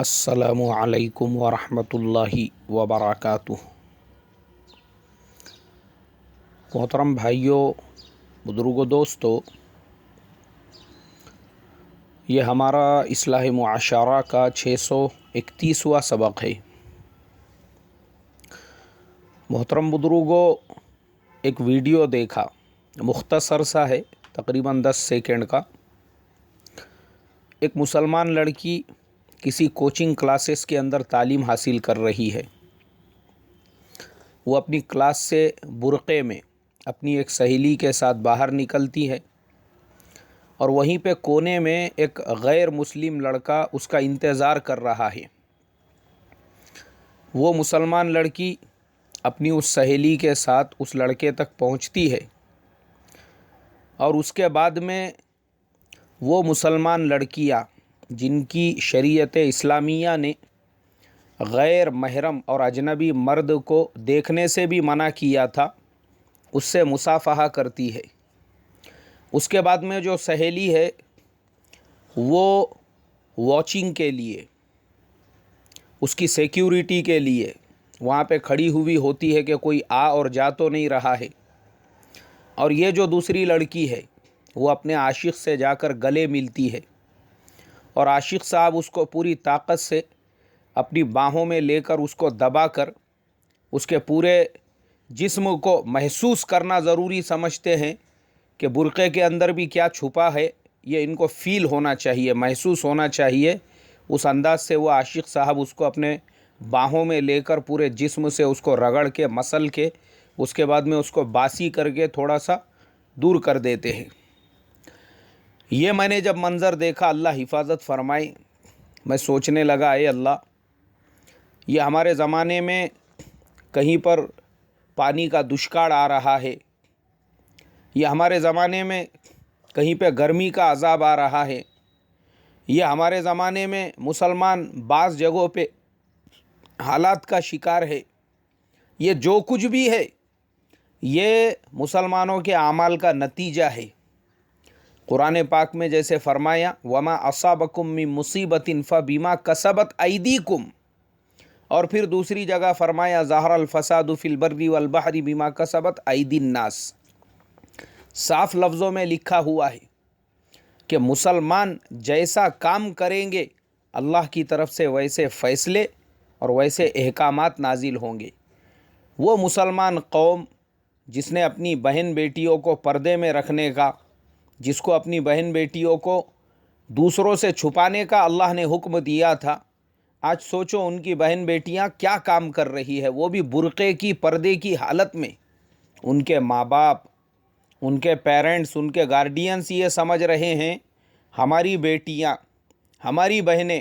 السلام علیکم ورحمۃ اللہ وبرکاتہ۔ محترم بھائیوں، بزرگوں، دوستو، یہ ہمارا اصلاح معاشرہ کا 631واں سبق ہے۔ محترم بزرگوں، ایک ویڈیو دیکھا، مختصر سا ہے، تقریباً 10 سیکنڈ کا۔ ایک مسلمان لڑکی کسی کوچنگ کلاسز کے اندر تعلیم حاصل کر رہی ہے۔ وہ اپنی کلاس سے برقعے میں اپنی ایک سہیلی کے ساتھ باہر نکلتی ہے، اور وہیں پہ کونے میں ایک غیر مسلم لڑکا اس کا انتظار کر رہا ہے۔ وہ مسلمان لڑکی اپنی اس سہیلی کے ساتھ اس لڑکے تک پہنچتی ہے، اور اس کے بعد میں وہ مسلمان لڑکیاں جن کی شریعت اسلامیہ نے غیر محرم اور اجنبی مرد کو دیکھنے سے بھی منع کیا تھا، اس سے مصافحہ کرتی ہے۔ اس کے بعد میں جو سہیلی ہے وہ واچنگ کے لیے، اس کی سیکیورٹی کے لیے وہاں پہ کھڑی ہوئی ہوتی ہے کہ کوئی آ اور جا تو نہیں رہا ہے، اور یہ جو دوسری لڑکی ہے وہ اپنے عاشق سے جا کر گلے ملتی ہے، اور عاشق صاحب اس کو پوری طاقت سے اپنی باہوں میں لے کر اس کو دبا کر اس کے پورے جسم کو محسوس کرنا ضروری سمجھتے ہیں کہ برقعے کے اندر بھی کیا چھپا ہے، یہ ان کو فیل ہونا چاہیے، محسوس ہونا چاہیے۔ اس انداز سے وہ عاشق صاحب اس کو اپنے باہوں میں لے کر پورے جسم سے اس کو رگڑ کے مسل کے اس کے بعد میں اس کو باسی کر کے تھوڑا سا دور کر دیتے ہیں۔ یہ میں نے جب منظر دیکھا، اللہ حفاظت فرمائے، میں سوچنے لگا، اے اللہ، یہ ہمارے زمانے میں کہیں پر پانی کا دشکار آ رہا ہے، یہ ہمارے زمانے میں کہیں پہ گرمی کا عذاب آ رہا ہے، یہ ہمارے زمانے میں مسلمان بعض جگہوں پہ حالات کا شکار ہے۔ یہ جو کچھ بھی ہے یہ مسلمانوں کے اعمال کا نتیجہ ہے۔ قرآن پاک میں جیسے فرمایا، وَمَا أَصَابَكُم مِّن مُّصِيبَةٍ فَبِمَا كَسَبَتْ أَيْدِيكُمْ، اور پھر دوسری جگہ فرمایا، ظَهَرَ الْفَسَادُ فِي الْبَرِّ وَالْبَحْرِ بِمَا كَسَبَتْ أَيْدِي النَّاسِ۔ صاف لفظوں میں لکھا ہوا ہے کہ مسلمان جیسا کام کریں گے اللہ کی طرف سے ویسے فیصلے اور ویسے احکامات نازل ہوں گے۔ وہ مسلمان قوم جس نے اپنی بہن بیٹیوں کو پردے میں رکھنے کا، جس کو اپنی بہن بیٹیوں کو دوسروں سے چھپانے کا اللہ نے حکم دیا تھا، آج سوچو ان کی بہن بیٹیاں کیا کام کر رہی ہے، وہ بھی برقعے کی، پردے کی حالت میں۔ ان کے ماں باپ، ان کے پیرنٹس، ان کے گارڈینس یہ سمجھ رہے ہیں ہماری بیٹیاں، ہماری بہنیں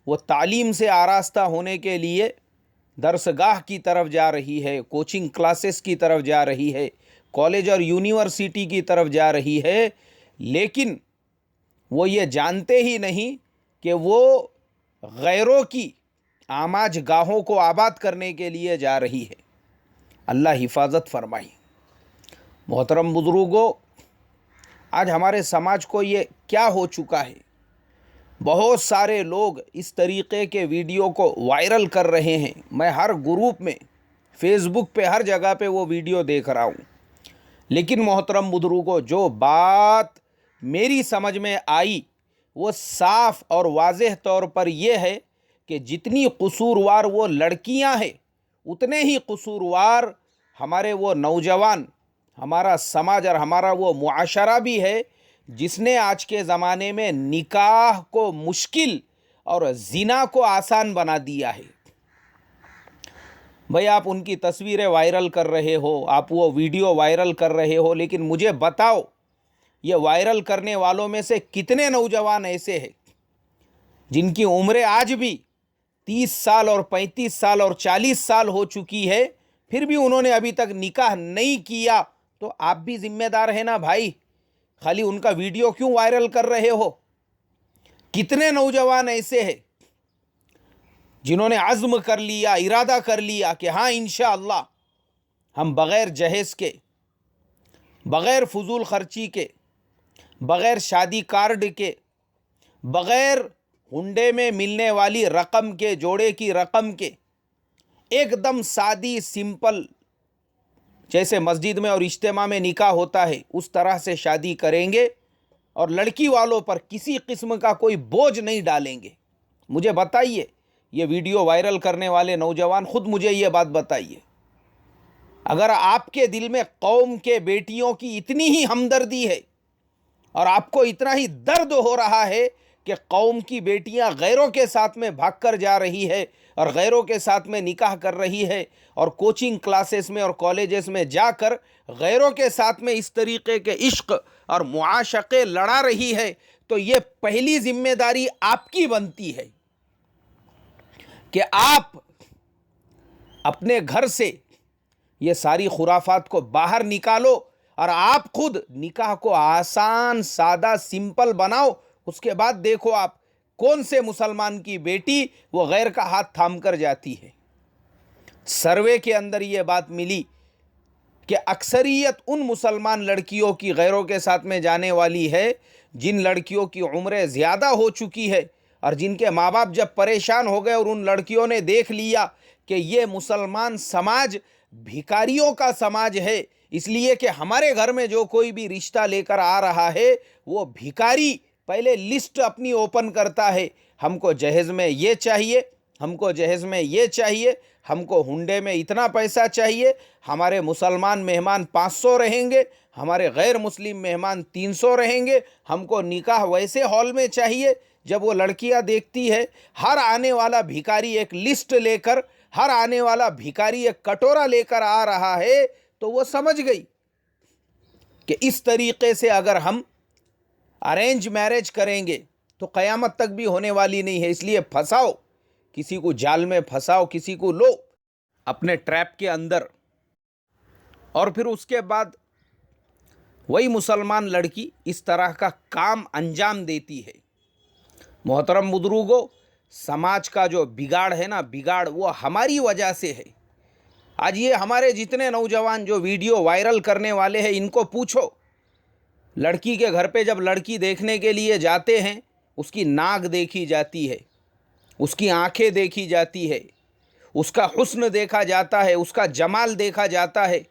وہ تعلیم سے آراستہ ہونے کے لیے درسگاہ کی طرف جا رہی ہے، کوچنگ کلاسز کی طرف جا رہی ہے، کالج اور یونیورسٹی کی طرف جا رہی ہے، لیکن وہ یہ جانتے ہی نہیں کہ وہ غیروں کی آماج گاہوں کو آباد کرنے کے لیے جا رہی ہے۔ اللہ حفاظت فرمائی۔ محترم بزرگوں، آج ہمارے سماج کو یہ کیا ہو چکا ہے، بہت سارے لوگ اس طریقے کے ویڈیو کو وائرل کر رہے ہیں۔ میں ہر گروپ میں، فیس بک پہ، ہر جگہ پہ وہ ویڈیو دیکھ رہا ہوں، لیکن محترم بزرگوں، جو بات میری سمجھ میں آئی وہ صاف اور واضح طور پر یہ ہے کہ جتنی قصوروار وہ لڑکیاں ہیں، اتنے ہی قصوروار ہمارے وہ نوجوان، ہمارا سماج اور ہمارا وہ معاشرہ بھی ہے جس نے آج کے زمانے میں نکاح کو مشکل اور زنا کو آسان بنا دیا ہے۔ بھئی آپ ان کی تصویریں وائرل کر رہے ہو، آپ وہ ویڈیو وائرل کر رہے ہو، لیکن مجھے بتاؤ یہ وائرل کرنے والوں میں سے کتنے نوجوان ایسے ہیں جن کی عمریں آج بھی 30 سال اور 35 سال اور 40 سال ہو چکی ہے، پھر بھی انہوں نے ابھی تک نکاح نہیں کیا؟ تو آپ بھی ذمہ دار ہیں نا بھائی، خالی ان کا ویڈیو کیوں وائرل کر رہے ہو؟ کتنے نوجوان ایسے ہیں جنہوں نے عزم کر لیا، ارادہ کر لیا کہ ہاں انشاءاللہ ہم بغیر جہیز کے، بغیر فضول خرچی کے، بغیر شادی کارڈ کے، بغیر ہنڈے میں ملنے والی رقم کے، جوڑے کی رقم کے، ایک دم سادی سمپل، جیسے مسجد میں اور اجتماع میں نکاح ہوتا ہے اس طرح سے شادی کریں گے، اور لڑکی والوں پر کسی قسم کا کوئی بوجھ نہیں ڈالیں گے۔ مجھے بتائیے، یہ ویڈیو وائرل کرنے والے نوجوان خود مجھے یہ بات بتائیے، اگر آپ کے دل میں قوم کے بیٹیوں کی اتنی ہی ہمدردی ہے اور آپ کو اتنا ہی درد ہو رہا ہے کہ قوم کی بیٹیاں غیروں کے ساتھ میں بھاگ کر جا رہی ہے اور غیروں کے ساتھ میں نکاح کر رہی ہے اور کوچنگ کلاسز میں اور کالجز میں جا کر غیروں کے ساتھ میں اس طریقے کے عشق اور معاشقے لڑا رہی ہے، تو یہ پہلی ذمہ داری آپ کی بنتی ہے کہ آپ اپنے گھر سے یہ ساری خرافات کو باہر نکالو اور آپ خود نکاح کو آسان، سادہ، سمپل بناؤ۔ اس کے بعد دیکھو آپ کون سے مسلمان کی بیٹی وہ غیر کا ہاتھ تھام کر جاتی ہے۔ سروے کے اندر یہ بات ملی کہ اکثریت ان مسلمان لڑکیوں کی غیروں کے ساتھ میں جانے والی ہے جن لڑکیوں کی عمریں زیادہ ہو چکی ہے اور جن کے ماں باپ جب پریشان ہو گئے اور ان لڑکیوں نے دیکھ لیا کہ یہ مسلمان سماج بھکاریوں کا سماج ہے، اس لیے کہ ہمارے گھر میں جو کوئی بھی رشتہ لے کر آ رہا ہے وہ بھکاری پہلے لسٹ اپنی اوپن کرتا ہے، ہم کو جہیز میں یہ چاہیے، ہم کو جہیز میں یہ چاہیے، ہم کو ہنڈے میں اتنا پیسہ چاہیے، ہمارے مسلمان مہمان 500 رہیں گے، ہمارے غیر مسلم مہمان 300 رہیں گے، ہم کو نکاح ویسے ہال میں چاہیے۔ جب وہ لڑکیاں دیکھتی ہے ہر آنے والا بھکاری ایک لسٹ لے کر، ہر آنے والا بھکاری ایک کٹورا لے کر آ رہا ہے، تو وہ سمجھ گئی کہ اس طریقے سے اگر ہم ارینج میرج کریں گے تو قیامت تک بھی ہونے والی نہیں ہے۔ اس لیے پھنساؤ، کسی کو جال میں پھنساؤ، کسی کو لو اپنے ٹریپ کے اندر، اور پھر اس کے بعد وہی مسلمان لڑکی اس طرح کا کام انجام دیتی ہے۔ محترم بزرگوں، سماج کا جو بگاڑ ہے نا، بگاڑ وہ ہماری وجہ سے ہے۔ آج یہ ہمارے جتنے نوجوان جو ویڈیو وائرل کرنے والے ہیں ان کو پوچھو، لڑکی کے گھر پہ جب لڑکی دیکھنے کے لیے جاتے ہیں اس کی ناک دیکھی جاتی ہے، اس کی آنکھیں دیکھی جاتی ہے، اس کا حسن دیکھا جاتا ہے، اس کا جمال دیکھا جاتا ہے۔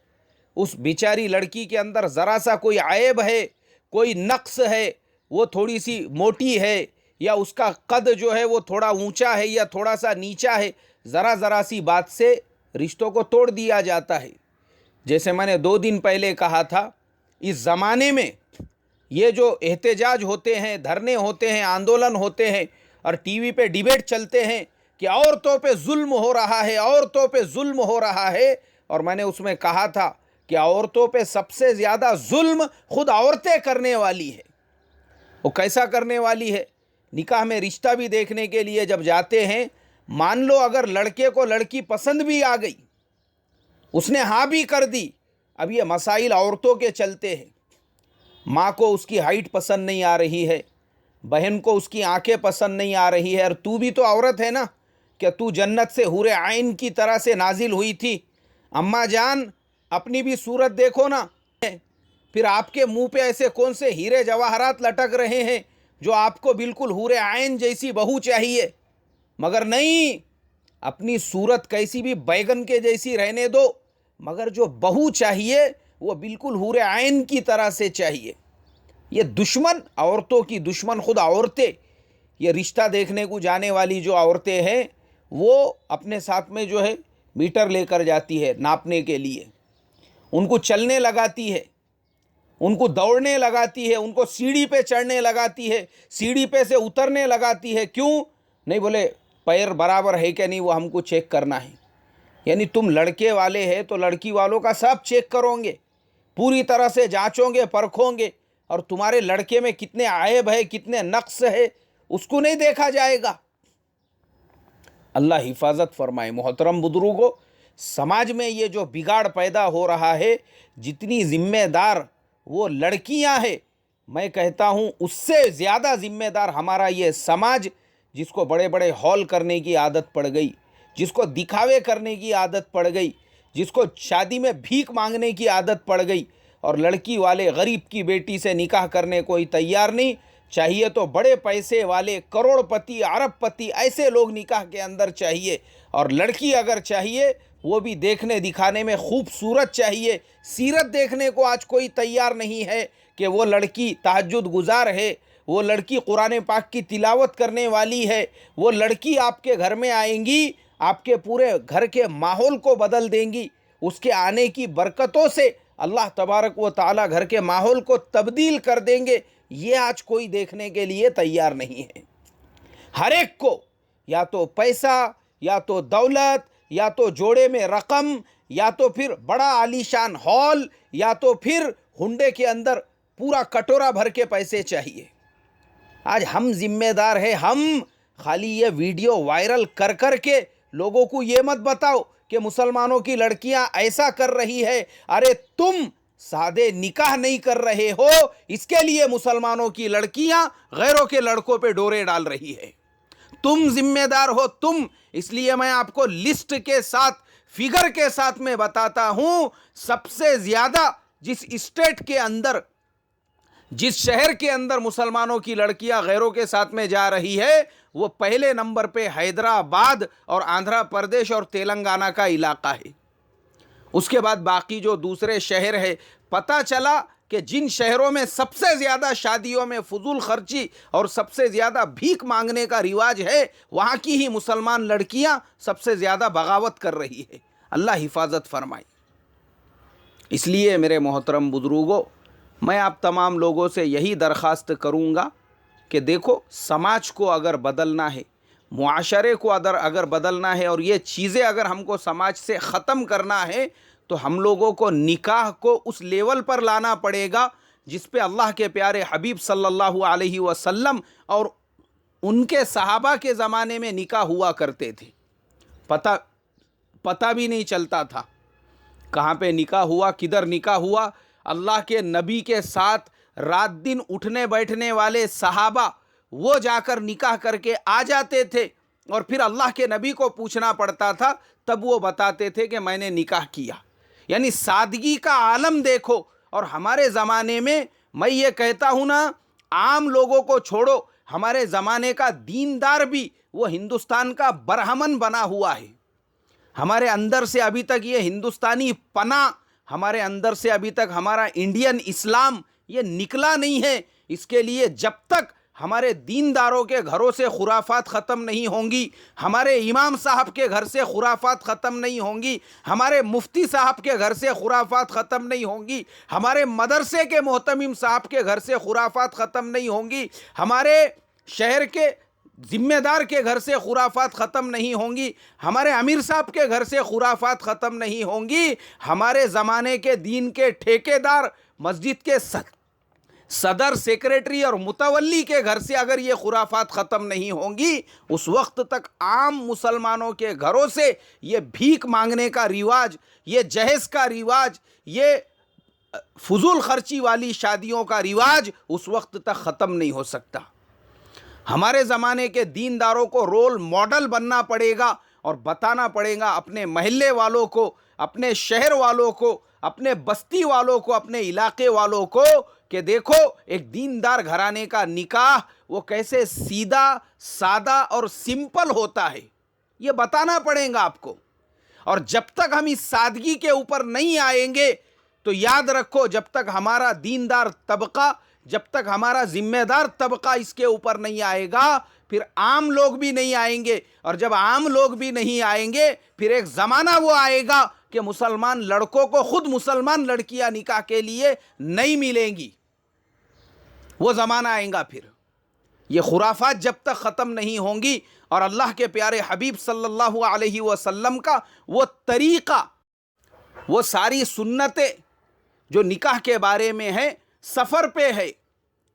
اس بیچاری لڑکی کے اندر ذرا سا کوئی عیب ہے، کوئی نقص ہے، وہ تھوڑی سی موٹی ہے یا اس کا قد جو ہے وہ تھوڑا اونچا ہے یا تھوڑا سا نیچا ہے، ذرا سی بات سے رشتوں کو توڑ دیا جاتا ہے۔ جیسے میں نے 2 دن پہلے کہا تھا، اس زمانے میں یہ جو احتجاج ہوتے ہیں، دھرنے ہوتے ہیں، آندولن ہوتے ہیں اور ٹی وی پہ ڈیبیٹ چلتے ہیں کہ عورتوں پہ ظلم ہو رہا ہے، عورتوں پہ ظلم ہو رہا ہے، اور میں نے اس میں کہا تھا کہ عورتوں پہ سب سے زیادہ ظلم خود عورتیں کرنے والی ہے۔ وہ کیسا کرنے والی ہے؟ نکاح میں رشتہ بھی دیکھنے کے لیے جب جاتے ہیں، مان لو اگر لڑکے کو لڑکی پسند بھی آ گئی، اس نے ہاں بھی کر دی، اب یہ مسائل عورتوں کے چلتے ہیں۔ ماں کو اس کی ہائٹ پسند نہیں آ رہی ہے، بہن کو اس کی آنکھیں پسند نہیں آ رہی ہے، اور تو بھی تو عورت ہے نا، کہ تو جنت سے حور عین کی طرح سے نازل ہوئی تھی، اماں جان اپنی بھی صورت دیکھو نا۔ پھر آپ کے منہ پہ ایسے کون سے ہیرے جواہرات لٹک رہے ہیں جو آپ کو بالکل حور عین جیسی بہو چاہیے؟ مگر نہیں، اپنی صورت کیسی بھی بیگن کے جیسی رہنے دو، مگر جو بہو چاہیے وہ بالکل حور عین کی طرح سے چاہیے۔ یہ دشمن، عورتوں کی دشمن خود عورتیں، یہ رشتہ دیکھنے کو جانے والی جو عورتیں ہیں وہ اپنے ساتھ میں جو ہے میٹر لے کر جاتی ہے ناپنے کے لیے، ان کو چلنے لگاتی ہے، ان کو دوڑنے لگاتی ہے، ان کو سیڑھی پہ چڑھنے لگاتی ہے، سیڑھی پہ سے اترنے لگاتی ہے۔ کیوں نہیں؟ بولے پیر برابر ہے کہ نہیں وہ ہم کو چیک کرنا ہے۔ یعنی تم لڑکے والے ہیں تو لڑکی والوں کا سب چیک کرو گے، پوری طرح سے جانچو گے، پرکھو گے، اور تمہارے لڑکے میں کتنے عیب ہے، کتنے نقص ہے، اس کو نہیں دیکھا جائے گا۔ اللہ حفاظت فرمائے۔ محترم بزرگوں، سماج میں یہ جو بگاڑ پیدا ہو رہا ہے، جتنی ذمہ دار وہ لڑکیاں ہیں، میں کہتا ہوں اس سے زیادہ ذمہ دار ہمارا یہ سماج، جس کو بڑے بڑے ہال کرنے کی عادت پڑ گئی، جس کو دکھاوے کرنے کی عادت پڑ گئی، جس کو شادی میں بھیک مانگنے کی عادت پڑ گئی، اور لڑکی والے غریب کی بیٹی سے نکاح کرنے کوئی تیار نہیں، چاہیے تو بڑے پیسے والے کروڑ پتی ارب پتی ایسے لوگ نکاح کے اندر چاہیے، اور لڑکی اگر چاہیے وہ بھی دیکھنے دکھانے میں خوبصورت چاہیے۔ سیرت دیکھنے کو آج کوئی تیار نہیں ہے کہ وہ لڑکی تہجد گزار ہے، وہ لڑکی قرآن پاک کی تلاوت کرنے والی ہے، وہ لڑکی آپ کے گھر میں آئیں گی، آپ کے پورے گھر کے ماحول کو بدل دیں گی، اس کے آنے کی برکتوں سے اللہ تبارک و تعالی گھر کے ماحول کو تبدیل کر دیں گے۔ یہ آج کوئی دیکھنے کے لیے تیار نہیں ہے۔ ہر ایک کو یا تو پیسہ، یا تو دولت، یا تو جوڑے میں رقم، یا تو پھر بڑا عالیشان ہال، یا تو پھر ہنڈے کے اندر پورا کٹورا بھر کے پیسے چاہیے۔ آج ہم ذمہ دار ہیں، ہم خالی یہ ویڈیو وائرل کر کر کے لوگوں کو یہ مت بتاؤ کہ مسلمانوں کی لڑکیاں ایسا کر رہی ہے، ارے تم سادے نکاح نہیں کر رہے ہو، اس کے لیے مسلمانوں کی لڑکیاں غیروں کے لڑکوں پہ ڈورے ڈال رہی ہے۔ تم ذمہ دار ہو، تم۔ اس لیے میں آپ کو لسٹ کے ساتھ، فگر کے ساتھ میں بتاتا ہوں، سب سے زیادہ جس اسٹیٹ کے اندر، جس شہر کے اندر مسلمانوں کی لڑکیاں غیروں کے ساتھ میں جا رہی ہے، وہ پہلے نمبر پہ حیدرآباد اور آندھرا پردیش اور تلنگانہ کا علاقہ ہے۔ اس کے بعد باقی جو دوسرے شہر ہے، پتہ چلا کہ جن شہروں میں سب سے زیادہ شادیوں میں فضول خرچی اور سب سے زیادہ بھیک مانگنے کا رواج ہے، وہاں کی ہی مسلمان لڑکیاں سب سے زیادہ بغاوت کر رہی ہے۔ اللہ حفاظت فرمائے۔ اس لیے میرے محترم بزرگوں، میں آپ تمام لوگوں سے یہی درخواست کروں گا کہ دیکھو، سماج کو اگر بدلنا ہے، معاشرے کو اگر بدلنا ہے، اور یہ چیزیں اگر ہم کو سماج سے ختم کرنا ہے، تو ہم لوگوں کو نکاح کو اس لیول پر لانا پڑے گا جس پہ اللہ کے پیارے حبیب صلی اللہ علیہ وسلم اور ان کے صحابہ کے زمانے میں نکاح ہوا کرتے تھے۔ پتہ بھی نہیں چلتا تھا کہاں پہ نکاح ہوا، کدھر نکاح ہوا۔ اللہ کے نبی کے ساتھ رات دن اٹھنے بیٹھنے والے صحابہ وہ جا کر نکاح کر کے آ جاتے تھے، اور پھر اللہ کے نبی کو پوچھنا پڑتا تھا، تب وہ بتاتے تھے کہ میں نے نکاح کیا۔ یعنی سادگی کا عالم دیکھو۔ اور ہمارے زمانے میں، میں یہ کہتا ہوں نا، عام لوگوں کو چھوڑو، ہمارے زمانے کا دیندار بھی وہ ہندوستان کا برہمن بنا ہوا ہے۔ ہمارے اندر سے ابھی تک یہ ہندوستانی پناہ، ہمارے اندر سے ابھی تک ہمارا انڈین اسلام یہ نکلا نہیں ہے۔ اس کے لیے جب تک ہمارے دینداروں کے گھروں سے خرافات ختم نہیں ہوں گی، ہمارے امام صاحب کے گھر سے خرافات ختم نہیں ہوں گی، ہمارے مفتی صاحب کے گھر سے خرافات ختم نہیں ہوں گی، ہمارے مدرسے کے محتمم صاحب کے گھر سے خرافات ختم نہیں ہوں گی، ہمارے شہر کے ذمہ دار کے گھر سے خرافات ختم نہیں ہوں گی، ہمارے امیر صاحب کے گھر سے خرافات ختم نہیں ہوں گی، ہمارے زمانے کے دین کے ٹھیکیدار، مسجد کے صدر، سیکریٹری اور متولی کے گھر سے اگر یہ خرافات ختم نہیں ہوں گی، اس وقت تک عام مسلمانوں کے گھروں سے یہ بھیک مانگنے کا رواج، یہ جہیز کا رواج، یہ فضول خرچی والی شادیوں کا رواج اس وقت تک ختم نہیں ہو سکتا۔ ہمارے زمانے کے دینداروں کو رول ماڈل بننا پڑے گا، اور بتانا پڑے گا اپنے محلے والوں کو، اپنے شہر والوں کو، اپنے بستی والوں کو، اپنے علاقے والوں کو، کہ دیکھو ایک دیندار گھرانے کا نکاح وہ کیسے سیدھا، سادہ اور سمپل ہوتا ہے، یہ بتانا پڑے گا آپ کو۔ اور جب تک ہم اس سادگی کے اوپر نہیں آئیں گے، تو یاد رکھو، جب تک ہمارا دیندار طبقہ، جب تک ہمارا ذمہ دار طبقہ اس کے اوپر نہیں آئے گا، پھر عام لوگ بھی نہیں آئیں گے، اور جب عام لوگ بھی نہیں آئیں گے، پھر ایک زمانہ وہ آئے گا کہ مسلمان لڑکوں کو خود مسلمان لڑکیاں نکاح کے لیے نہیں ملیں گی۔ وہ زمانہ آئے گا۔ پھر یہ خرافات جب تک ختم نہیں ہوں گی، اور اللہ کے پیارے حبیب صلی اللہ علیہ وسلم کا وہ طریقہ، وہ ساری سنتیں جو نکاح کے بارے میں ہے، سفر پہ ہے،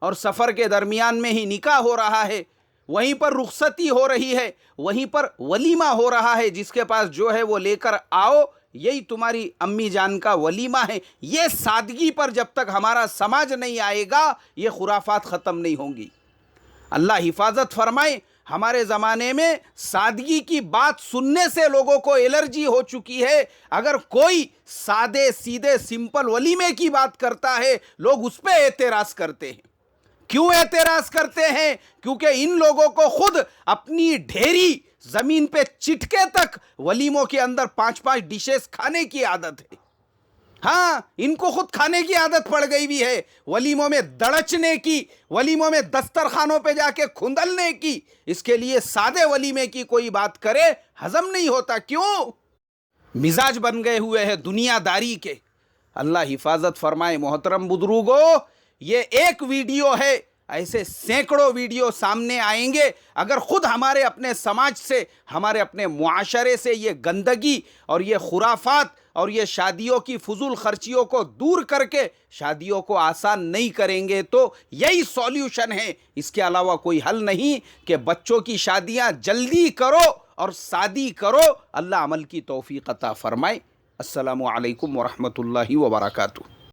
اور سفر کے درمیان میں ہی نکاح ہو رہا ہے، وہیں پر رخصتی ہو رہی ہے، وہیں پر ولیمہ ہو رہا ہے، جس کے پاس جو ہے وہ لے کر آؤ، یہی تمہاری امی جان کا ولیمہ ہے۔ یہ سادگی پر جب تک ہمارا سماج نہیں آئے گا، یہ خرافات ختم نہیں ہوں گی۔ اللہ حفاظت فرمائے۔ ہمارے زمانے میں سادگی کی بات سننے سے لوگوں کو الرجی ہو چکی ہے۔ اگر کوئی سادے سیدھے سمپل ولیمے کی بات کرتا ہے، لوگ اس پہ اعتراض کرتے ہیں۔ کیوں اعتراض کرتے ہیں؟ کیونکہ ان لوگوں کو خود اپنی ڈھیری زمین پہ چٹکے تک ولیموں کے اندر 5-5 ڈشز کھانے کی عادت ہے. ہاں، ان کو خود کھانے کی عادت پڑ گئی بھی ہے، ولیموں میں دڑچنے کی، ولیموں میں دسترخوانوں پہ جا کے کھندلنے کی. اس کے لیے سادے ولیمے کی کوئی بات کرے ہضم نہیں ہوتا. کیوں؟ مزاج بن گئے ہوئے ہیں دنیا داری کے. اللہ حفاظت فرمائے. محترم بزرگو، یہ ایک ویڈیو ہے، ایسے سینکڑوں ویڈیو سامنے آئیں گے. اگر خود ہمارے اپنے سماج سے، ہمارے اپنے معاشرے سے یہ گندگی اور یہ خرافات اور یہ شادیوں کی فضول خرچیوں کو دور کر کے شادیوں کو آسان نہیں کریں گے تو یہی سولیوشن ہے. اس کے علاوہ کوئی حل نہیں کہ بچوں کی شادیاں جلدی کرو اور سادی کرو. اللہ عمل کی توفیق عطا فرمائے. السلام علیکم ورحمۃ اللہ وبرکاتہ.